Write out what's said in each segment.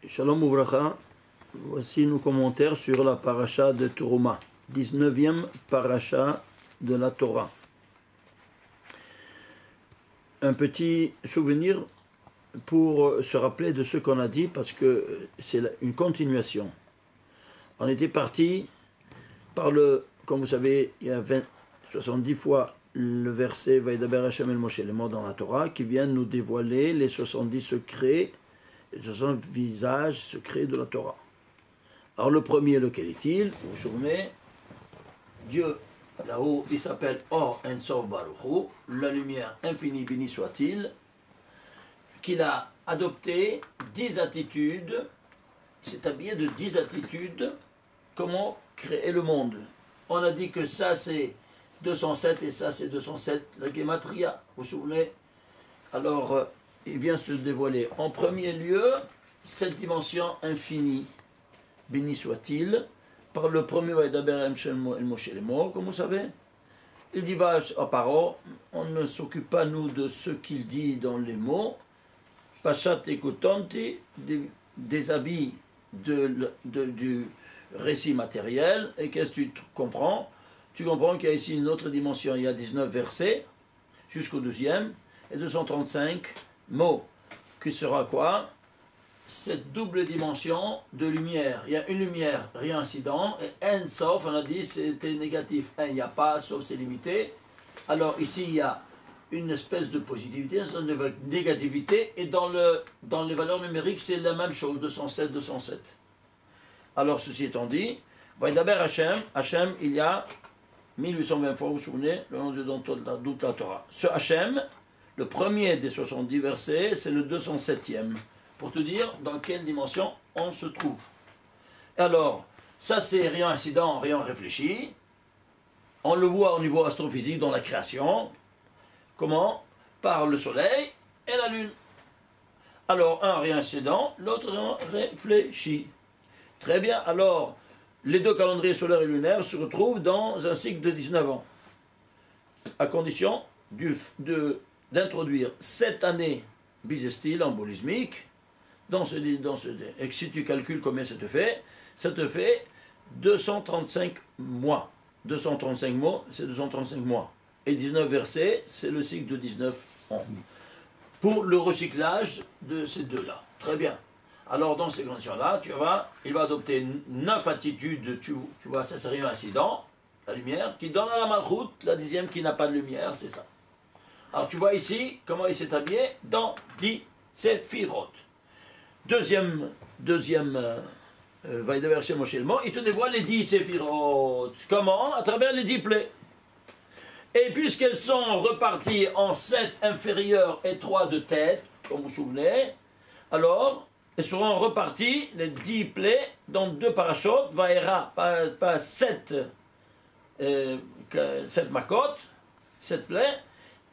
Shalom Ouvracha, voici nos commentaires sur la paracha de Teruma, 19e paracha de la Torah. Un petit souvenir pour se rappeler de ce qu'on a dit, parce que c'est une continuation. On était parti par comme vous savez, il y a 70 fois le verset Vaïdaber Hashem el Moshe, les mots dans la Torah, qui viennent nous dévoiler les 70 secrets, les 70 visages secrets de la Torah. Alors le premier, lequel est-il? Vous vous souvenez, Dieu, là-haut, il s'appelle Or En Sof Baruch Hu, la lumière infinie, béni soit-il, qu'il a adopté 10 attitudes, il s'est habillé de 10 attitudes, comment créer le monde. On a dit que ça c'est 207 et ça c'est 207, la Gematria, vous vous souvenez? Alors, il vient se dévoiler en premier lieu cette dimension infinie, béni soit-il, par le premier Vaïdaber el Moshe les morts, comme vous savez. Il dit à Paro, on ne s'occupe pas nous de ce qu'il dit dans les mots, Pachat Ekotanti, des habits du récit matériel. Et qu'est-ce que tu comprends? Tu comprends qu'il y a ici une autre dimension, il y a 19 versets, jusqu'au 12e, et 235 mots, qui sera quoi? Cette double dimension de lumière. Il y a une lumière, rien incident, et en sauf, on a dit c'était négatif. Il n'y a pas, sauf c'est limité. Alors ici, il y a une espèce de positivité, une espèce de négativité, et dans les valeurs numériques, c'est la même chose, 207, 207. Alors ceci étant dit, Vaïdaber Hashem, il y a 1820 fois, vous vous souvenez, le nom de toute la Torah. Ce Hashem, le premier des 70 versets, c'est le 207e, pour te dire dans quelle dimension on se trouve. Alors, ça c'est rien incident, rien réfléchi. On le voit au niveau astrophysique dans la création. Comment? Par le soleil et la lune. Alors, un rien incident, l'autre rien réfléchi. Très bien, alors, les deux calendriers solaires et lunaires se retrouvent dans un cycle de 19 ans, à condition d'introduire 7 années bissextiles embolismiques et si tu calcules combien ça te fait 235 mois. 235 mois, c'est 235 mois. Et 19 versets, c'est le cycle de 19 ans. Pour le recyclage de ces deux-là. Très bien. Alors, dans ces conditions-là, il va adopter 9 attitudes, tu vois, ça c'est rien incident, la lumière, qui donne à la Malchut, la 10e qui n'a pas de lumière, c'est ça. Alors, tu vois ici, comment il s'est habillé dans 10 séphirot. Deuxième Vaïdaber Hashem Moshe Elmo, il te dévoile les 10 séphirot. Comment? À travers les 10 plaies. Et puisqu'elles sont reparties en 7 inférieures et 3 de tête, comme vous vous souvenez, alors, elles seront reparties, les 10 plaies, dans 2 parachutes, Vaera, pas 7 macotes, 7 plaies,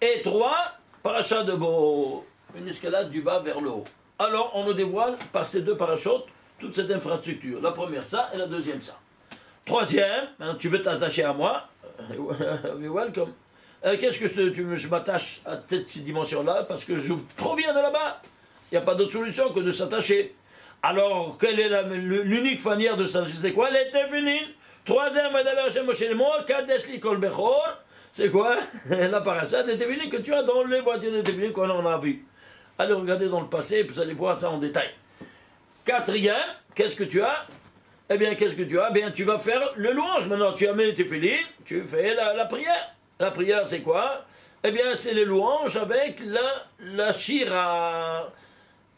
et 3 parachutes de beau, une escalade du bas vers le haut. Alors, on nous dévoile par ces 2 parachutes toute cette infrastructure. La première, ça, et la deuxième, ça. Troisième, hein, tu veux t'attacher à moi, welcome. Qu'est-ce que je m'attache à cette dimension-là, parce que je proviens de là-bas. Il n'y a pas d'autre solution que de s'attacher. Alors, quelle est l'unique manière de s'attacher? C'est quoi? Elle était finie. Troisième, Vaïdaber Hashem Moshe Elmo, Kadesh li kol bechor. C'est quoi? La paracha des Téfilim que tu as dans les boîtiers de Téfilim qu'on en a vu. Allez regarder dans le passé, vous allez voir ça en détail. Quatrième, qu'est-ce que tu as? Eh bien, qu'est-ce que tu as? Eh bien, tu vas faire le louange. Maintenant, tu amènes les Téfilim, tu fais la prière. La prière, c'est quoi? Eh bien, c'est les louanges avec la shira.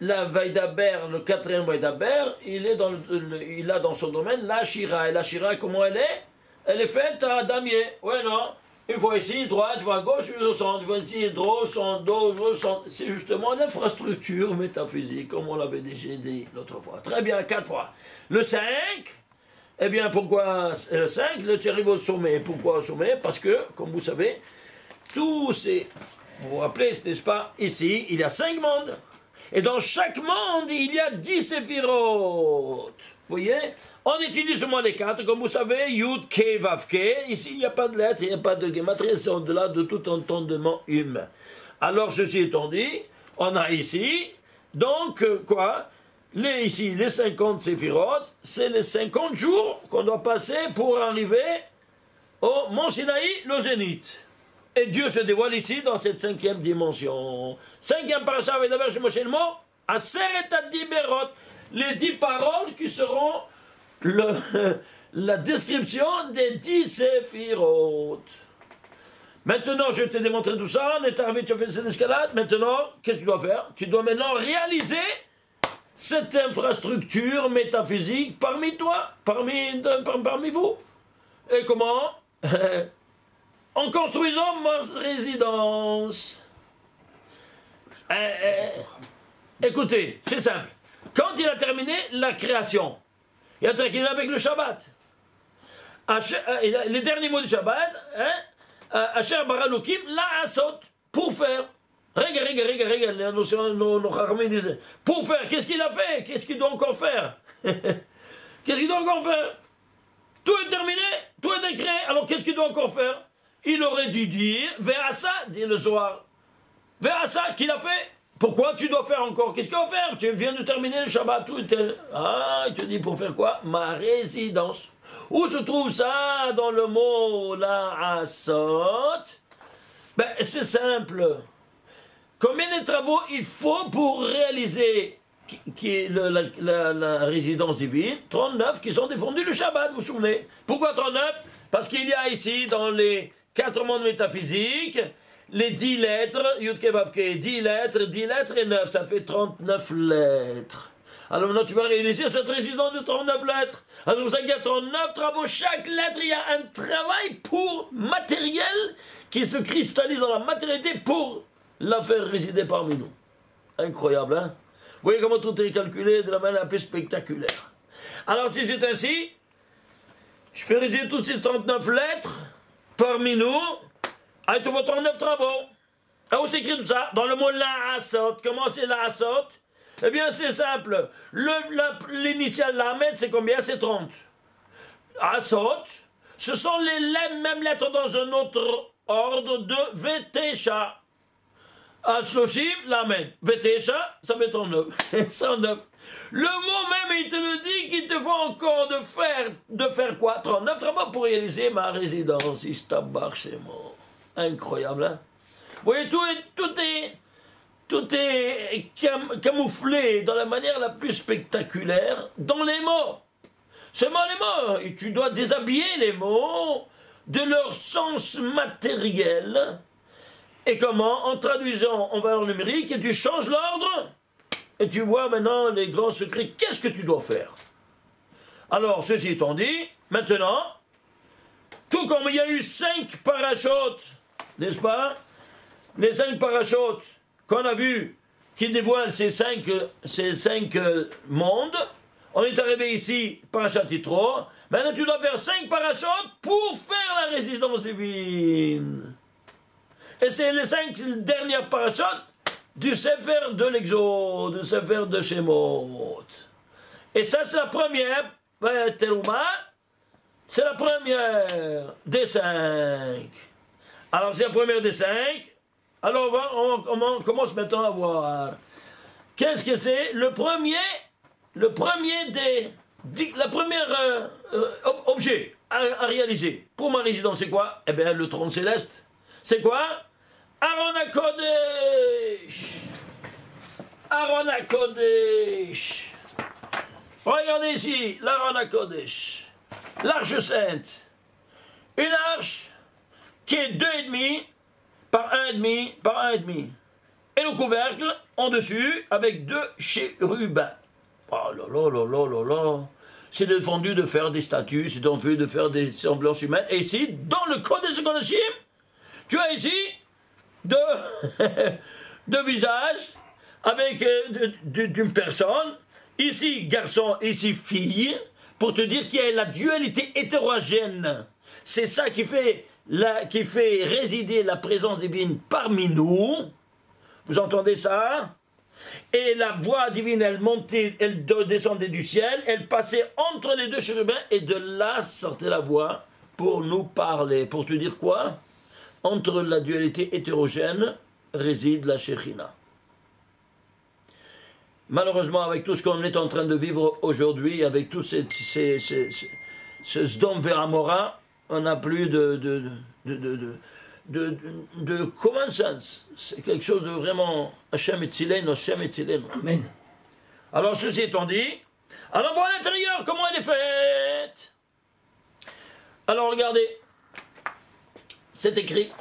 La Vaïdaber, le 4e Vaïdaber, il a dans son domaine la shira. Et la shira, comment elle est? Elle est faite à damier. Ouais, non? Une fois ici, droite, une fois à gauche, je sens. Une fois ici, droite, je sens. C'est justement l'infrastructure métaphysique, comme on l'avait déjà dit l'autre fois. Très bien, 4 fois. Le 5, eh bien, pourquoi le 5? Tu arrives au sommet. Pourquoi au sommet? Parce que, comme vous savez, tous ces... Vous vous rappelez, n'est-ce pas? Ici, il y a 5 mondes. Et dans chaque monde, il y a 10 séphirot. Vous voyez? On étudie seulement les 4, comme vous savez, Yud, Ke, Vav, Ke. Ici, il n'y a pas de lettres, il n'y a pas de gématrie, c'est au-delà de tout entendement humain. Alors, ceci étant dit, on a ici, donc, quoi? ici, les 50 séphirotes, c'est les 50 jours qu'on doit passer pour arriver au Mont Sinaï, le Zénith. Et Dieu se dévoile ici dans cette 5e dimension. 5e parasha, Vedaber chez Moshe le mot, Aseret Adiberot, les 10 paroles qui seront la description des 10 séphirotes. Maintenant, je t'ai démontré tout ça, on est arrivé, tu as fait cette escalade, maintenant, qu'est-ce que tu dois faire? Tu dois maintenant réaliser cette infrastructure métaphysique parmi toi, parmi vous. Et comment? En construisant ma résidence. Écoutez, c'est simple. Quand il a terminé la création, il a terminé avec le Shabbat. Les derniers mots du Shabbat, Asher Baralukim, la asot, pour faire. Rega, la notion, nos Chachamim disaient. Pour faire, qu'est-ce qu'il a fait? Qu'est-ce qu'il doit encore faire? Qu'est-ce qu'il doit encore faire? Tout est terminé, tout est décrété, alors qu'est-ce qu'il doit encore faire? Il aurait dû dire, Véasa, dit le soir. Véasa, qu'il a fait? Pourquoi tu dois faire encore? Qu'est-ce qu'il va faire? Tu viens de terminer le Shabbat, tout était... Ah, il te dit pour faire quoi? Ma résidence. Où se trouve ça dans le mot la asot? Ben, c'est simple. Combien de travaux il faut pour réaliser la résidence divine? 39 qui sont défendus le Shabbat, vous vous souvenez? Pourquoi 39? Parce qu'il y a ici, dans les 4 mondes métaphysiques, les 10 lettres, Yudke Vavke, 10 lettres et 9, ça fait 39 lettres. Alors maintenant, tu vas réaliser cette résidence de 39 lettres. Alors, c'est pour ça qu'il y a 39 travaux. Chaque lettre, il y a un travail pour matériel qui se cristallise dans la matérialité pour la faire résider parmi nous. Incroyable, hein? Vous voyez comment tout est calculé de la manière la plus spectaculaire. Alors, si c'est ainsi, je fais résider toutes ces 39 lettres parmi nous avec vos 39 travaux. Ah, où c'est écrit tout ça? Dans le mot la asot. Comment c'est la asot? Eh bien, c'est simple. L'initiale Lamed, c'est combien? C'est 30. Asot, ce sont les mêmes lettres dans un autre ordre de Vetesha. Ashloshim, Lamed. Vetesha, ça fait 39. 109. Le mot même, il te le dit qu'il te faut encore de faire quoi? 39 travaux pour réaliser ma résidence. Istabar, c'est mort. Incroyable, hein? Vous voyez, tout est camouflé dans la manière la plus spectaculaire dans les mots. Seulement les mots. Et tu dois déshabiller les mots de leur sens matériel. Et comment? En traduisant en valeur numérique, et tu changes l'ordre. Et tu vois maintenant les grands secrets. Qu'est-ce que tu dois faire? Alors, ceci étant dit, maintenant, tout comme il y a eu 5 parachutes, n'est-ce pas? Les 5 parachutes qu'on a vus, qui dévoilent ces cinq mondes. On est arrivé ici, parachat Yitro. Maintenant, tu dois faire 5 parachutes pour faire la résidence divine. Et c'est les 5 dernières parachutes du Sefer de l'Exode, du Sefer de Shemot. Et ça, c'est la première, Terouma, c'est la première des 5. Alors, c'est la première des 5. Alors, on commence maintenant à voir. Qu'est-ce que c'est? Le premier objet à réaliser pour ma résidence, c'est quoi? Eh bien, le trône céleste. C'est quoi? Aaron HaKodesh. Aaron HaKodesh. Regardez ici, l'Aaron HaKodesh. L'arche sainte. Une arche qui est 2,5 par 1,5 par 1,5. Et le couvercle en dessus avec 2 chérubins. Oh là là là là là là. C'est défendu de faire des statues, c'est défendu de faire des semblances humaines. Et ici, dans le code des Kodashim, tu as ici deux visages avec d'une personne. Ici, garçon, ici, fille. Pour te dire qu'il y a la dualité hétérogène. C'est ça qui fait résider la présence divine parmi nous. Vous entendez ça? Et la voix divine, elle montait, elle descendait du ciel, elle passait entre les 2 chérubins, et de là sortait la voix pour nous parler. Pour te dire quoi? Entre la dualité hétérogène réside la Shekhinah. Malheureusement, avec tout ce qu'on est en train de vivre aujourd'hui, avec tout ce Sdom Ve'amora, on n'a plus de common sense. C'est quelque chose de vraiment Hashem Etzilenu, Hashem Etzilenu. Amen. Alors, ceci étant dit, alors on voit à l'intérieur comment elle est faite. Alors, regardez, c'est écrit.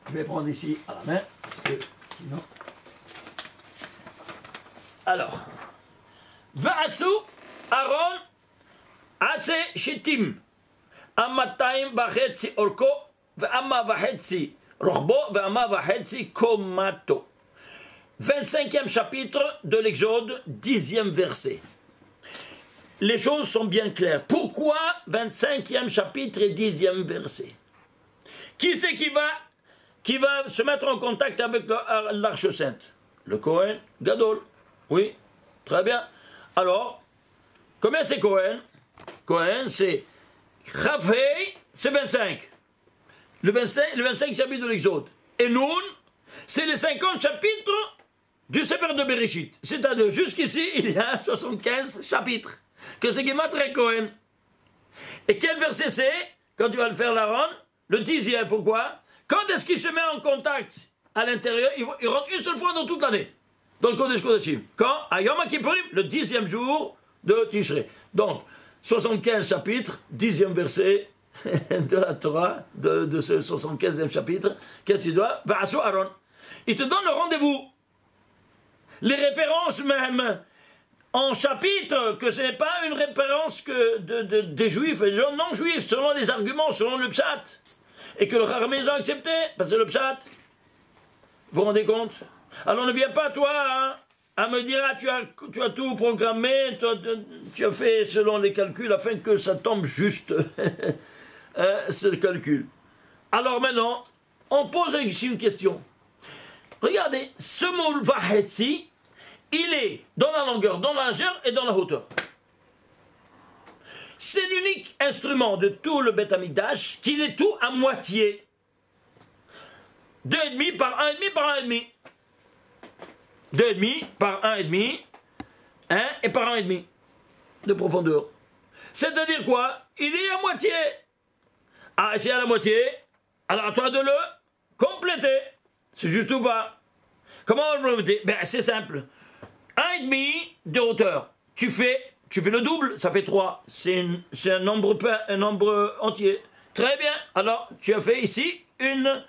Je vais prendre ici à la main, parce que sinon... Alors, Va'asu Aaron Atse Shittim Amatayim Vachetzi Orko Ve'ama Vachetzi Rochbo Ve'ama Vachetzi Komato. 25e chapitre de l'Exode, 10e verset. Les choses sont bien claires. Pourquoi 25e chapitre et 10e verset? Qui c'est qui va se mettre en contact avec l'Arche Sainte? Le Kohen Gadol. Oui, très bien. Alors, combien c'est Kohen? Kohen, c'est Chafei, c'est 25. Le 25 chapitre de l'Exode. Et Nun, c'est les 50 chapitres du Sefer de Bereshit. C'est-à-dire, jusqu'ici, il y a 75 chapitres. Que c'est Gematria Kohen. Et quel verset c'est? Quand tu vas le faire, l'Aaron? Le 10e, pourquoi? Quand est-ce qu'il se met en contact à l'intérieur? Il rentre une seule fois dans toute l'année. Dans le Kodesh Kodashim. Quand? À Yom Kippourim, le 10e jour de Tishrei. Donc, 75 chapitres, 10e verset de la Torah, de ce 75e chapitre. Qu'est-ce qu'il doit? Va'asu Aaron. Il te donne le rendez-vous. Les références même en chapitre, que ce n'est pas une référence que des juifs et des gens non juifs, selon les arguments, selon le pshat. Et que le Chachamim a accepté, parce que le pshat. Vous vous rendez compte? Alors ne viens pas, toi, hein, à me dire, ah, tu as tout programmé, tu as fait selon les calculs, afin que ça tombe juste, ce calcul. Alors maintenant, on pose ici une question. Regardez, ce mot vahetzi, il est dans la longueur, dans la largeur et dans la hauteur. C'est l'unique instrument de tout le Beth Amikdash qu'il est tout à moitié. 2,5 par 1,5 par 1,5. 2,5 par 1,5, hein, et par 1,5 de profondeur. C'est-à-dire quoi? Il est à moitié. Ah, c'est à la moitié. Alors à toi de le compléter. C'est juste ou pas? Comment on le compléter? Ben c'est simple. 1,5 de hauteur. Tu fais le double, ça fait 3. C'est un nombre entier. Très bien. Alors tu as fait ici une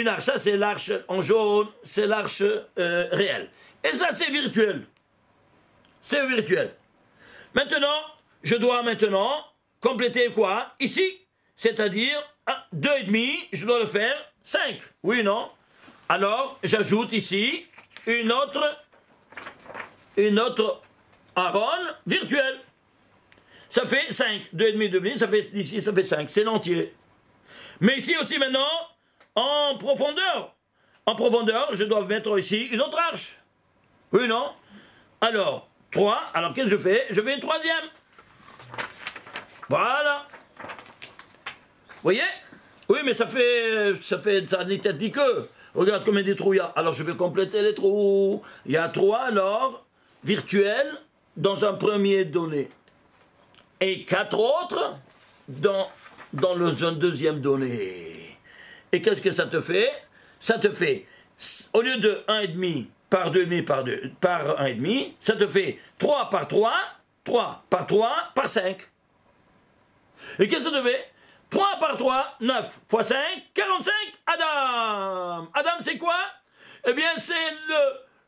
arche. Ça c'est l'arche en jaune, c'est l'arche réelle. Et ça c'est virtuel. C'est virtuel. Maintenant, je dois compléter quoi? Ici, c'est-à-dire 2,5, je dois le faire 5. Oui, non? Alors, j'ajoute ici une autre Aaron virtuelle. Ça fait 5. 2,5, ça fait d'ici, ça fait 5. C'est l'entier. Mais ici aussi maintenant, en profondeur, je dois mettre ici une autre arche. Oui, non? Alors, 3. Alors, qu'est-ce que je fais? Je fais une troisième. Voilà. Vous voyez? Oui, mais ça n'est dit que. Regarde combien de trous il y a. Alors, je vais compléter les trous. Il y a 3, alors, virtuels, dans un premier donné. Et 4 autres dans un deuxième donné. Et qu'est-ce que ça te fait? Ça te fait, au lieu de 1,5 par 2,5 par 1,5, ça te fait 3 par 3, 3 par 3 par 5. Et qu'est-ce que ça te fait? 3 par 3, 9 fois 5, 45, Adam. Adam, c'est quoi? Eh bien, c'est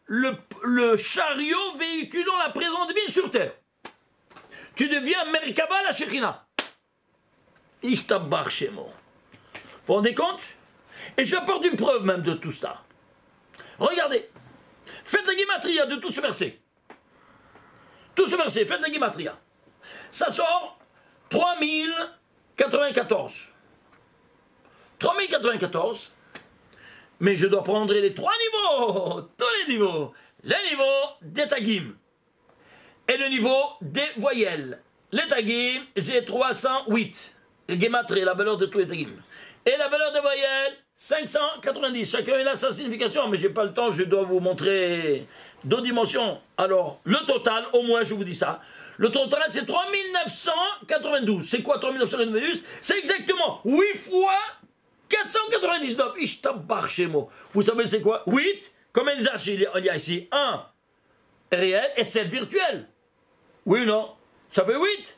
le chariot véhiculant la présence divine sur terre. Tu deviens Merkaba la Shekhinah. Ishtabach Shemo. Vous vous rendez compte? Et j'apporte une preuve même de tout ça. Regardez. Faites la guématria de tout ce verset. Tout ce verset, faites la guématria. Ça sort 3094. 3094. Mais je dois prendre les 3 niveaux. Tous les niveaux. Le niveau des tagim. Et le niveau des voyelles. Les tagim, c'est 308. Gematria, la valeur de tous les tagim. Et la valeur des voyelles, 590. Chacun il a sa signification, mais j'ai pas le temps, je dois vous montrer deux dimensions. Alors, le total, au moins, je vous dis ça. Le total, c'est 3992. C'est quoi 3992? C'est exactement 8 fois 499. Ishtabar chez moi. Vous savez c'est quoi? 8. Combien d'arches il y a ici? 1 réel et 7 virtuel. Oui ou non? Ça fait 8.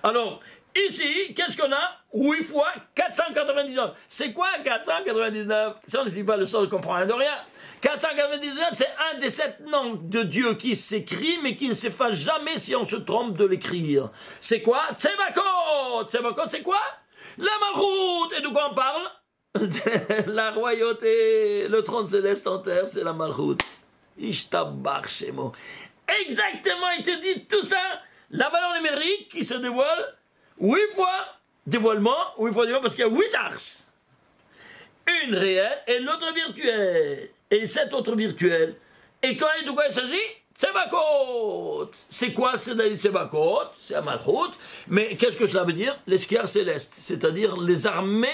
Alors, ici, qu'est-ce qu'on a? 8 fois 499. C'est quoi 499? Ça, on ne dit pas le sol, ne comprend rien de rien. 499, c'est un des 7 noms de Dieu qui s'écrit, mais qui ne s'efface jamais si on se trompe de l'écrire. C'est quoi? Tsevakot. Tsevakot, c'est quoi? La Malchut. Et de quoi on parle? La royauté, le trône céleste en terre, c'est la Malchut. Ishtabar Shemo. Exactement, il te dit tout ça. La valeur numérique qui se dévoile 8 fois dévoilement, parce qu'il y a 8 arches. Une réelle et l'autre virtuelle. Et 7 autres virtuelles. Et quand et de quoi il s'agit? Tsevakot. C'est quoi Tsevakot? C'est la Malchut. Mais qu'est-ce que cela veut dire? Les squières célestes, c'est-à-dire les armées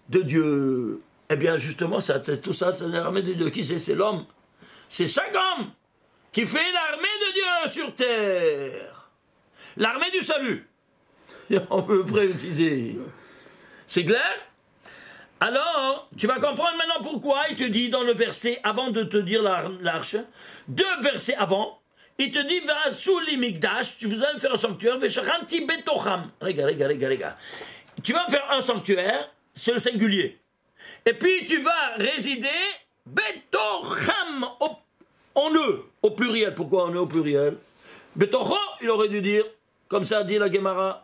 de Dieu. Eh bien, justement, tout ça, c'est l'armée de Dieu. Qui c'est? C'est l'homme. C'est chaque homme qui fait l'armée de Dieu sur terre. L'armée du salut. On peut préciser. C'est clair? Alors, tu vas comprendre maintenant pourquoi il te dit dans le verset, avant de te dire l'arche, 2 versets avant, il te dit, va sous l'imigdash, tu vas me faire un sanctuaire, veshachanti betocham. Regarde. Tu vas me faire un sanctuaire, c'est le singulier. Et puis tu vas résider, betocham, en eux, au pluriel. Pourquoi en eux au pluriel? Betocho, il aurait dû dire, comme ça dit la Gemara.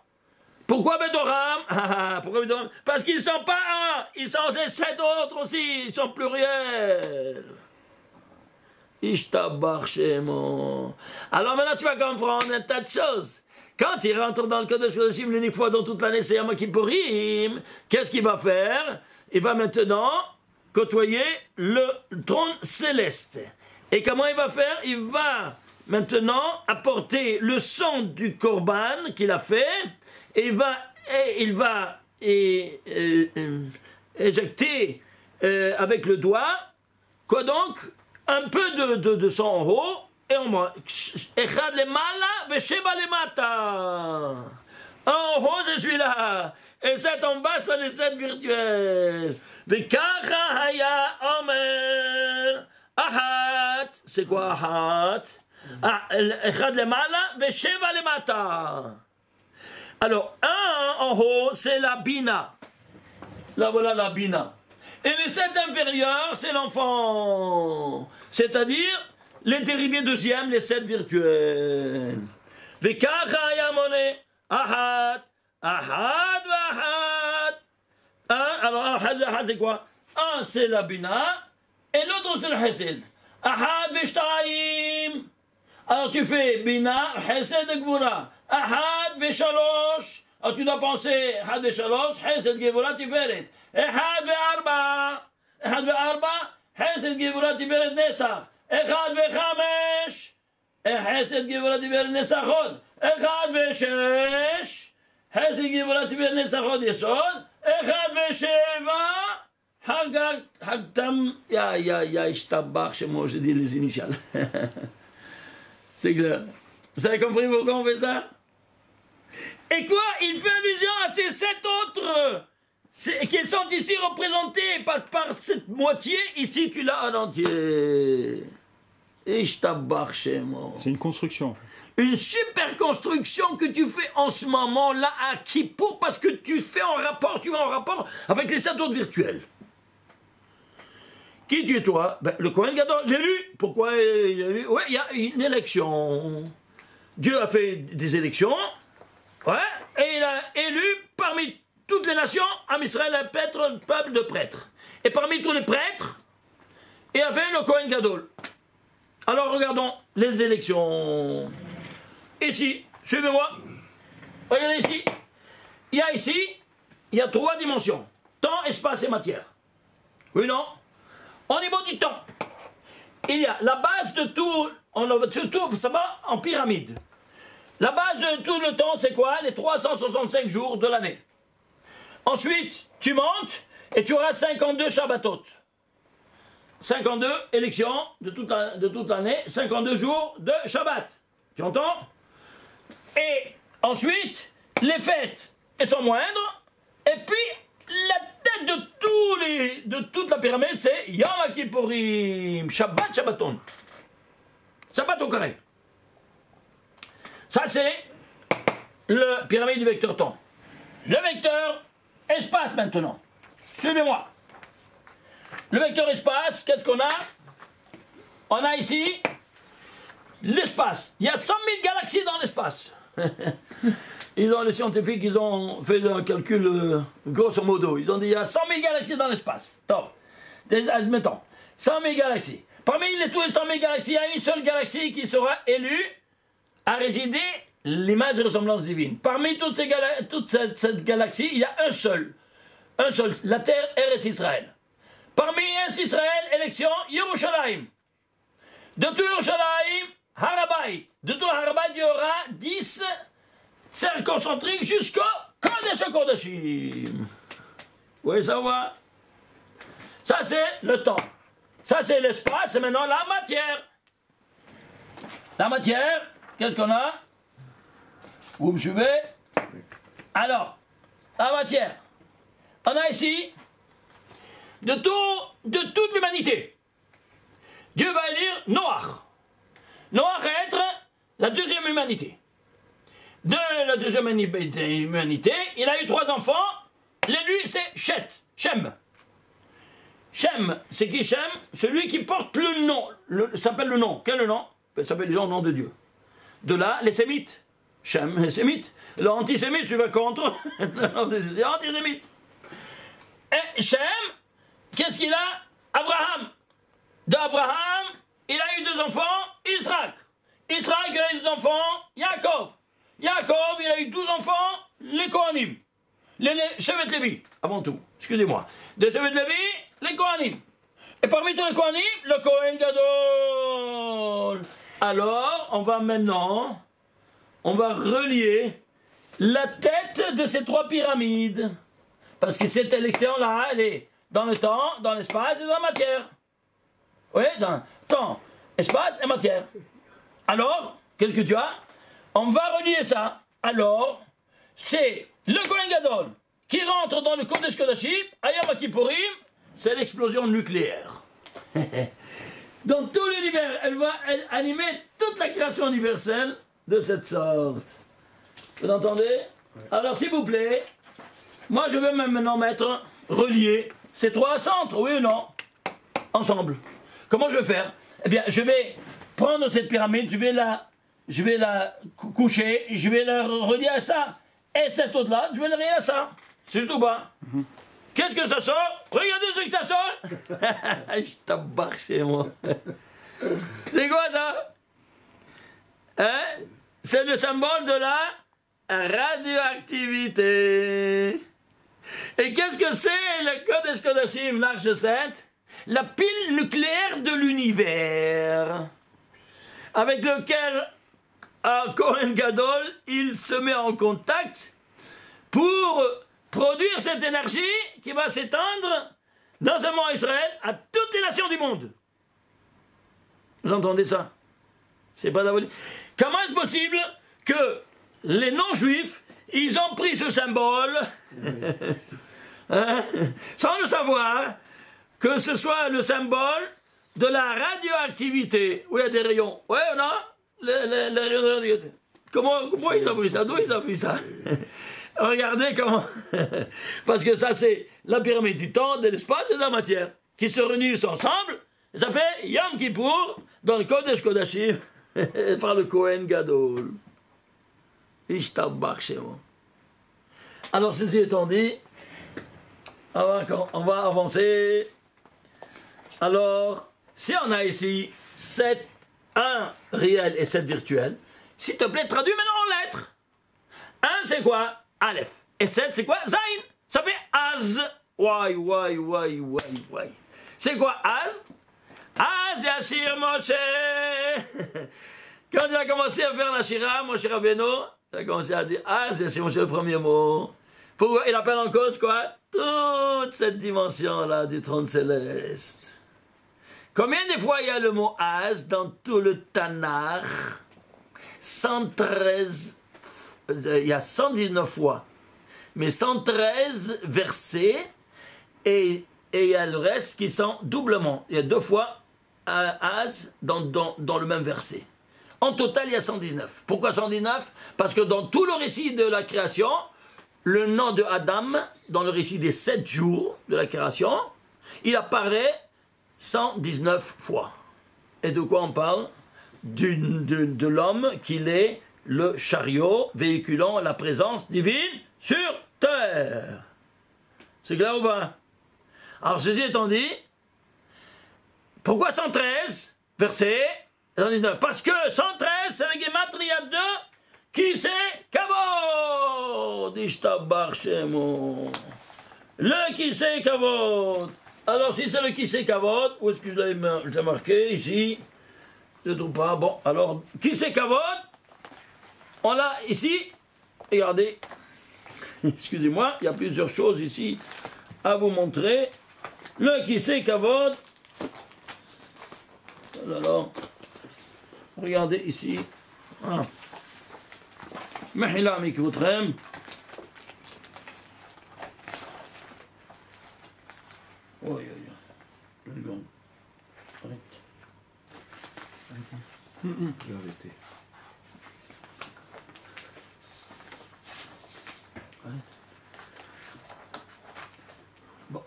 Pourquoi Betocham? Pourquoi Betocham? Parce qu'ils ne sont pas un, ils sont les 7 autres aussi, ils sont pluriels. Ishtabar Shemo. Alors maintenant tu vas comprendre un tas de choses. Quand il rentre dans le Kodesh Kodashim, l'unique fois dans toute l'année, c'est Yom Kippourim, qu'est-ce qu'il va faire? Il va maintenant côtoyer le trône céleste. Et comment il va faire? Il va maintenant apporter le sang du Korban qu'il a fait, et il va éjecter avec le doigt, quoi donc? Un peu de sang en haut, et on va. Echad lemala, vesheba lemata. En haut, je suis là. Et 7 en bas, c'est les 7 virtuels. Vekacha haya omer. Ahat. C'est quoi ahat? Echad lemala, vesheba lemata. Alors, 1 en haut, c'est la bina. Là, voilà la bina. Et les 7 inférieurs, c'est l'enfant. C'est-à-dire, les dérivés deuxièmes, les 7 virtuels. Vekacha yamone, ahad, ahad, ahad. Alors, ahad, c'est quoi? 1, c'est la bina, et l'autre, c'est le chesed. Ahad, veshtaim. Alors, tu fais bina, chesed, gvura. Ahad, veshalosh. Alors, tu dois penser, ahad, veshalosh, chesed, gvura, tiferet. אחד וארבע, חסד גבורה תפארת נסח, 1 ו5, חסד גבורה תפארת נסח עוד, 1 ו6, חסד גבורה תפארת נסח עוד יסוד, 1 ו7, חגתם, השתבח שמו, je dis les initiales. C'est clair. Vous avez compris pourquoi on fait ça? Et quoi? Il fait allusion à ces 7 autres qui sont ici représentés par cette moitié, ici tu l'as en entier. C'est une construction. Une super construction que tu fais en ce moment là à Kippour, parce que tu es en rapport avec les 7 autres virtuels. Qui tu es toi? Ben, le Kohen Gadol, l'élu. Pourquoi il est élu? Ouais, il y a une élection. Dieu a fait des élections, ouais, et il a élu parmi toutes les nations, Am Israël, un peuple de prêtres. Et parmi tous les prêtres, il y avait le Kohen Gadol. Alors regardons les élections. Ici, suivez-moi. Regardez ici. Il y a 3 dimensions. Temps, espace et matière. Oui, non? Au niveau du temps, il y a la base de tout, surtout, ça va en pyramide. La base de tout le temps, c'est quoi? Les 365 jours de l'année. Ensuite, tu montes, Et tu auras 52 Shabbatot. 52 élections de toute l'année, 52 jours de Shabbat. Tu entends? Et ensuite, les fêtes, elles sont moindres. Et puis, la tête de toute la pyramide, c'est Yom Kippourim, Shabbat, Shabbaton. Shabbat au carré. Ça, c'est la pyramide du vecteur temps. Le vecteur espace maintenant. Suivez-moi. Le vecteur espace, qu'est-ce qu'on a? On a ici l'espace. Il y a 100 000 galaxies dans l'espace. Les scientifiques, ils ont fait un calcul grosso modo. Ils ont dit il y a 100 000 galaxies dans l'espace. Top. Admettons, 100 000 galaxies. Parmi tous les 100 000 galaxies, il y a une seule galaxie qui sera élue à résider l'image et ressemblance divine. Parmi toute cette galaxie, il y a un seul, la terre Eretz Israël. Parmi Eretz Israël, élection, Yerushalayim. De tout Yerushalayim, Harabait. De tout Harabait, il y aura 10 cercles concentriques jusqu'au Kodesh Kodashim. Oui, ça va. Ça, c'est le temps. Ça, c'est l'espace. Et maintenant, la matière. La matière, qu'est-ce qu'on a? Vous me suivez? Alors, la matière. On a ici de toute l'humanité. Dieu va élire Noach. Noach va être la deuxième humanité. De la deuxième humanité, il a eu 3 enfants. L'élu, c'est Shem. Shem, c'est qui Shem? Celui qui porte le nom. S'appelle le nom. Quel est le nom? Ça s'appelle déjà le nom de Dieu. De là, les Sémites. Shem, les Sémites. L'antisémite, tu vas contre. C'est antisémite. Et Shem, qu'est-ce qu'il a? Abraham. D'Abraham, il a eu 2 enfants, Israël. Israël, il a eu 2 enfants, Jacob. Jacob, il a eu 12 enfants, les Kohanim. Les chevets de Lévi, avant tout, excusez-moi. Des chevets de Lévi, les Kohanim. Et parmi tous les Kohanim, le Kohen Gadol. Alors, on va relier la tête de ces 3 pyramides. Parce que cette élection-là, elle est dans le temps, dans l'espace et dans la matière. Oui, dans temps, espace et matière. Alors, qu'est-ce que tu as? On va relier ça. Alors, c'est le Kohen Gadol qui rentre dans le Kodesh Kodashim, Ayam Kippourim, c'est l'explosion nucléaire. Dans tout l'univers, elle va animer toute la création universelle de cette sorte. Vous entendez? Ouais. Alors, s'il vous plaît, moi je vais maintenant relier ces 3 centres, oui ou non? Ensemble. Comment je vais faire? Eh bien, je vais prendre cette pyramide, je vais la coucher, je vais la relier à ça. Et cette autre-là, je vais la relier à ça. C'est juste ou pas? Qu'est-ce que ça sort? Regardez ce que ça sort! Je t'embarque chez moi. C'est quoi ça? Hein? C'est le symbole de la radioactivité. Et qu'est-ce que c'est le Kodesh Kodashim, l'Arche Sainte? La pile nucléaire de l'univers, avec lequel Kohen Gadol, il se met en contact pour produire cette énergie qui va s'étendre non seulement à Israël, à toutes les nations du monde. Vous entendez ça? C'est pas d'abord. Comment est-ce possible que les non-juifs, ils ont pris ce symbole, hein, sans le savoir, que ce soit le symbole de la radioactivité? Oui, il y a des rayons. Oui, on a les rayons de radioactivité. Comment ils ont pris ça? D'où ils ont pris ça? Regardez comment. Parce que ça, c'est la pyramide du temps, de l'espace et de la matière, qui se réunissent ensemble. Et ça fait Yom Kippour dans le Kodesh Kodashim par le Kohen Gadol. Ishtabach chez moi. Alors, ceci étant dit, on va avancer. Alors, si on a ici 1 réel et 7 virtuel, s'il te plaît, traduis maintenant en lettres. 1, c'est quoi? Aleph. Et 7, c'est quoi? Zain. Ça fait Az. Y. C'est quoi Az? Az Yashir Moshe. Quand il a commencé à faire la Shira, Moshe Rabbeinu, il a commencé à dire Az Yashir Moshe, le premier mot. Pourquoi il appelle en cause quoi? Toute cette dimension-là du trône céleste. Combien de fois il y a le mot Az dans tout le Tanakh? 113, il y a 119 fois, mais 113 versets, et il y a le reste qui sont doublement. Il y a 2 fois Az dans le même verset. En total, il y a 119. Pourquoi 119? Parce que dans tout le récit de la création, le nom de Adam, dans le récit des 7 jours de la création, il apparaît 119 fois. Et de quoi on parle? De l'homme qu'il est le chariot véhiculant la présence divine sur terre. C'est clair ou pas? Alors ceci étant dit, pourquoi 113 verset 119? Parce que 113 c'est la Gematria de qui c'est Kavod. Ishtabar Shemo. Le qui c'est Kavod. Alors si c'est le qui c'est Kavod, où est-ce que je l'ai marqué ici? Je ne trouve pas. Bon, alors, qui c'est Kavod? On l'a ici. Regardez. Excusez-moi, il y a plusieurs choses ici à vous montrer. Le qui c'est Kavod. Alors, regardez ici. Mahila Mikvutrem. Oui, oui, oui. 2 secondes. Arrête. Je vais arrêter. Bon,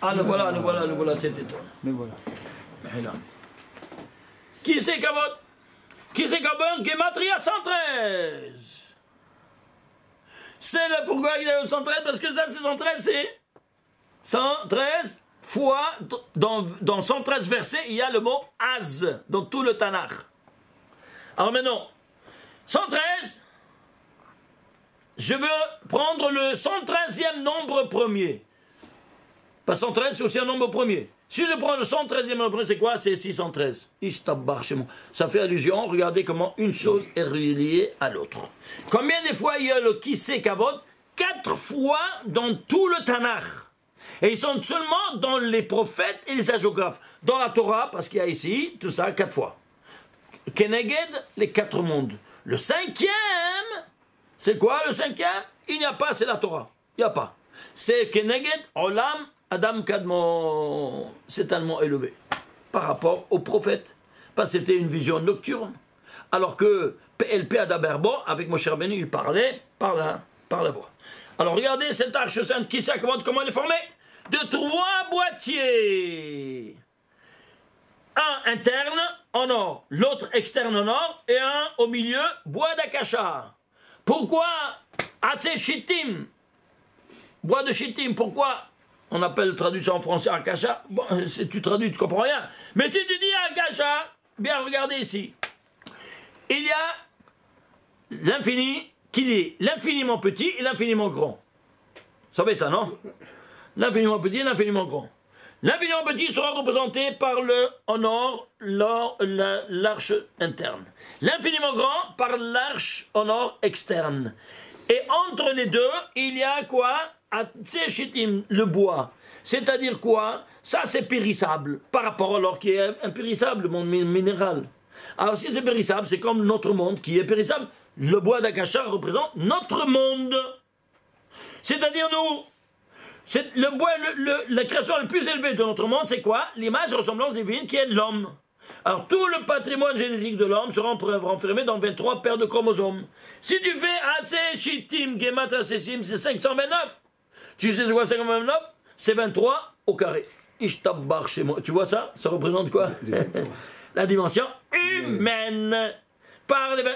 ah, le voilà, cet étoile. Le voilà. Là. Qui c'est Kavod? Qui c'est Kavod? Gematria 113. C'est le pourquoi il y a 113, parce que ça, c'est 113, c'est 113 fois, dans 113 versets, il y a le mot Az, dans tout le Tanakh. Alors maintenant, 113, je veux prendre le 113e nombre premier. Parce que 113, c'est aussi un nombre premier. Si je prends le 113e nombre premier, c'est quoi? C'est 613. Ça fait allusion, regardez comment une chose est reliée à l'autre. Combien de fois il y a le Kisei Kavod? 4 fois dans tout le Tanakh. Et ils sont seulement dans les prophètes et les hagiographes. Dans la Torah, parce qu'il y a ici, tout ça, 4 fois. Keneged, les 4 mondes. Le 5e, c'est quoi le 5e? Il n'y a pas, c'est la Torah. Il n'y a pas. C'est Keneged, Olam, Adam Kadmon. C'est tellement élevé par rapport aux prophètes. Parce que c'était une vision nocturne. Alors que PLP Adaberbo, avec Moshe Rabbeinu, il parlait par la voix. Alors regardez cette arche sainte qui s'accommode, comment elle est formée? De 3 boîtiers. Un interne en or, l'autre externe en or, et un au milieu, bois d'akasha. Pourquoi Assez Shittim? Bois de Shittim, pourquoi on appelle traduction en français akasha? Bon, si tu traduis, tu comprends rien. Mais si tu dis akasha, bien regardez ici. Il y a l'infini, qu'il est l'infiniment petit et l'infiniment grand. Vous savez ça, non? L'infiniment petit et l'infiniment grand. L'infiniment petit sera représenté par le en or, l'arche interne. L'infiniment grand par l'arche en or externe. Et entre les deux, il y a quoi? Le bois. C'est-à-dire quoi? Ça, c'est périssable par rapport à l'or qui est impérissable, le monde minéral. Alors, si c'est périssable, c'est comme notre monde qui est périssable. Le bois d'Akasha représente notre monde. C'est-à-dire nous. Le bois, la création la plus élevée de notre monde, c'est quoi? L'image ressemblance divine qui est l'homme. Alors tout le patrimoine génétique de l'homme sera renfermé dans 23 paires de chromosomes. Si tu fais assez Shittim, Gematria Sessim, c'est 529. Tu sais quoi 529? C'est 23 au carré. Ishtabbar chez moi. Tu vois ça? Ça représente quoi? La dimension humaine.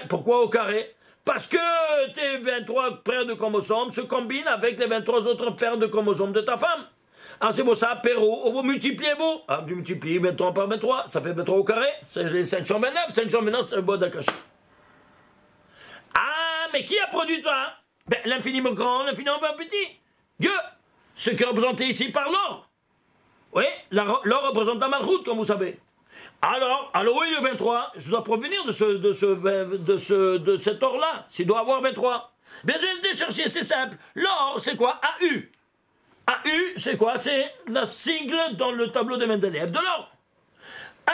Pourquoi au carré? Parce que tes 23 paires de chromosomes se combinent avec les 23 autres paires de chromosomes de ta femme. Alors c'est pour ça, Péro, vous multipliez-vous. Ah, tu multiplies 23 par 23, ça fait 23 au carré, c'est les 529. 529, c'est le bois d'Akasha. Ah, mais qui a produit ça? Ben, l'infiniment grand, l'infiniment petit. Dieu, ce qui est représenté ici par l'or. Oui, l'or représente la malchoute, comme vous savez. Alors oui, le 23, je dois provenir de cet or-là, s'il doit avoir 23. Bien, j'ai été chercher, c'est simple. L'or, c'est quoi? AU. AU, c'est quoi? C'est la sigle dans le tableau de Mendeleïev de l'or.